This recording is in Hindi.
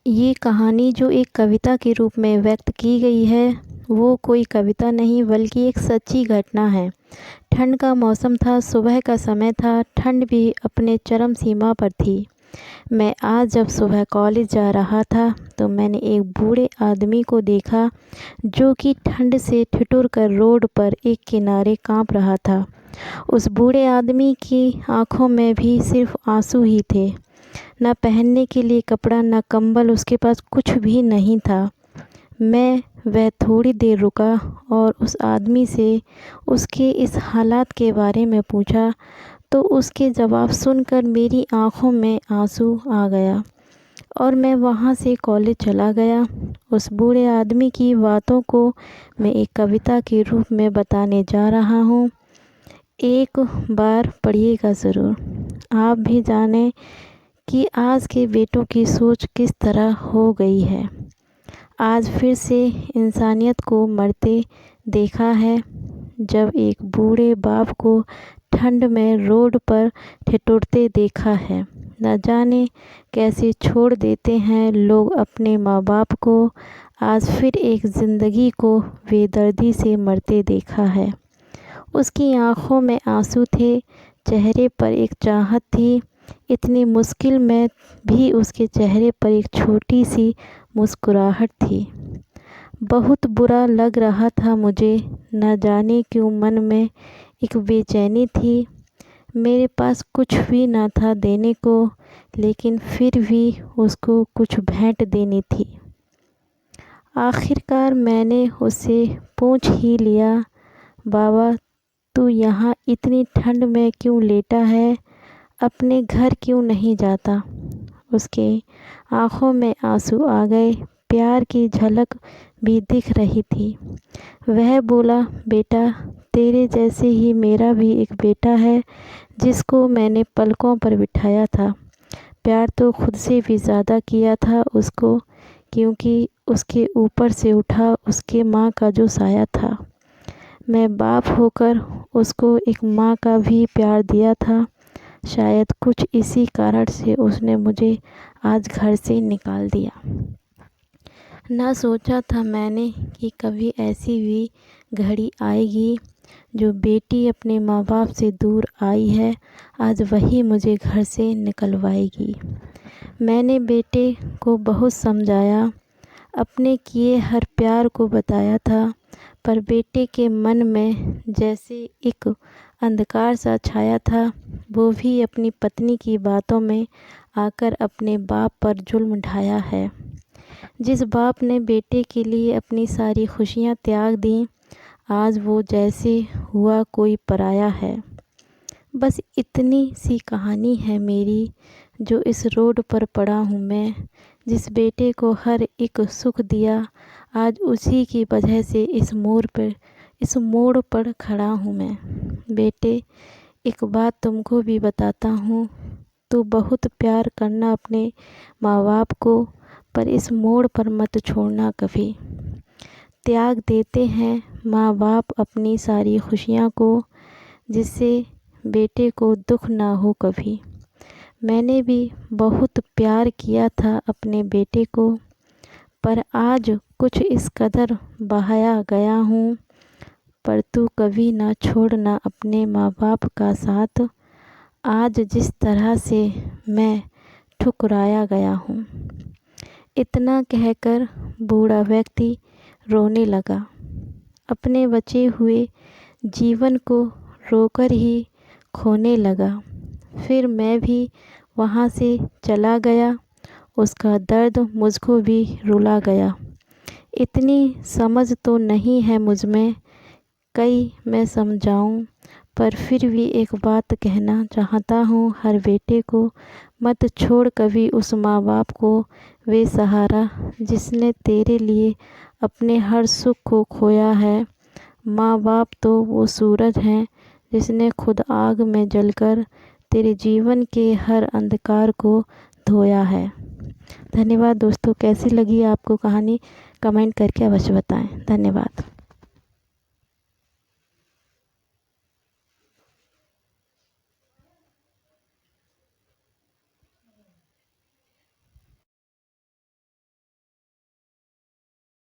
ये कहानी जो एक कविता के रूप में व्यक्त की गई है, वो कोई कविता नहीं बल्कि एक सच्ची घटना है। ठंड का मौसम था, सुबह का समय था, ठंड भी अपने चरम सीमा पर थी। मैं आज जब सुबह कॉलेज जा रहा था तो मैंने एक बूढ़े आदमी को देखा जो कि ठंड से ठिठुर कर रोड पर एक किनारे काँप रहा था। उस बूढ़े आदमी की आँखों में भी सिर्फ आंसू ही थे। न पहनने के लिए कपड़ा, न कंबल, उसके पास कुछ भी नहीं था। वह थोड़ी देर रुका और उस आदमी से उसके इस हालात के बारे में पूछा, तो उसके जवाब सुनकर मेरी आँखों में आंसू आ गया और मैं वहाँ से कॉलेज चला गया। उस बूढ़े आदमी की बातों को मैं एक कविता के रूप में बताने जा रहा हूँ। एक बार पढ़िएगा ज़रूर, आप भी जानें कि आज के बेटों की सोच किस तरह हो गई है। आज फिर से इंसानियत को मरते देखा है, जब एक बूढ़े बाप को ठंड में रोड पर ठिठुरते देखा है। न जाने कैसे छोड़ देते हैं लोग अपने माँ बाप को। आज फिर एक ज़िंदगी को बेदर्दी से मरते देखा है। उसकी आँखों में आंसू थे, चेहरे पर एक चाहत थी। इतनी मुश्किल में भी उसके चेहरे पर एक छोटी सी मुस्कुराहट थी। बहुत बुरा लग रहा था मुझे, न जाने क्यों मन में एक बेचैनी थी। मेरे पास कुछ भी ना था देने को, लेकिन फिर भी उसको कुछ भेंट देनी थी। आखिरकार मैंने उससे पूछ ही लिया, बाबा तू यहाँ इतनी ठंड में क्यों लेटा है, अपने घर क्यों नहीं जाता। उसके आँखों में आंसू आ गए, प्यार की झलक भी दिख रही थी। वह बोला, बेटा तेरे जैसे ही मेरा भी एक बेटा है जिसको मैंने पलकों पर बिठाया था। प्यार तो खुद से भी ज़्यादा किया था उसको, क्योंकि उसके ऊपर से उठा उसके माँ का जो साया था। मैं बाप होकर उसको एक माँ का भी प्यार दिया था। शायद कुछ इसी कारण से उसने मुझे आज घर से निकाल दिया। ना सोचा था मैंने कि कभी ऐसी भी घड़ी आएगी जो बेटी अपने माँ बाप से दूर आई है, आज वही मुझे घर से निकलवाएगी। मैंने बेटे को बहुत समझाया, अपने किए हर प्यार को बताया था, पर बेटे के मन में जैसे एक अंधकार सा छाया था। वो भी अपनी पत्नी की बातों में आकर अपने बाप पर जुल्म ढाया है। जिस बाप ने बेटे के लिए अपनी सारी खुशियाँ त्याग दी, आज वो जैसे हुआ कोई पराया है। बस इतनी सी कहानी है मेरी, जो इस रोड पर पड़ा हूँ मैं। जिस बेटे को हर एक सुख दिया, आज उसी की वजह से इस मोड़ पर खड़ा हूँ मैं। बेटे एक बात तुमको भी बताता हूँ, तू बहुत प्यार करना अपने माँ बाप को, पर इस मोड़ पर मत छोड़ना कभी। त्याग देते हैं माँ बाप अपनी सारी खुशियाँ को, जिससे बेटे को दुख ना हो कभी। मैंने भी बहुत प्यार किया था अपने बेटे को, पर आज कुछ इस कदर बहाया गया हूँ। पर तू कभी ना छोड़ना अपने माँ बाप का साथ। आज जिस तरह से मैं ठुकराया गया हूँ। इतना कहकर बूढ़ा व्यक्ति रोने लगा। अपने बचे हुए जीवन को रोकर ही खोने लगा। फिर मैं भी वहाँ से चला गया। उसका दर्द मुझको भी रुला गया। इतनी समझ तो नहीं है मुझ में, कई मैं समझाऊं, पर फिर भी एक बात कहना चाहता हूँ हर बेटे को, मत छोड़ कभी उस माँ बाप को बेसहारा, जिसने तेरे लिए अपने हर सुख को खोया है। माँ बाप तो वो सूरज हैं जिसने खुद आग में जलकर तेरे जीवन के हर अंधकार को धोया है। धन्यवाद दोस्तों, कैसी लगी आपको कहानी कमेंट करके अवश्य बताएं। धन्यवाद।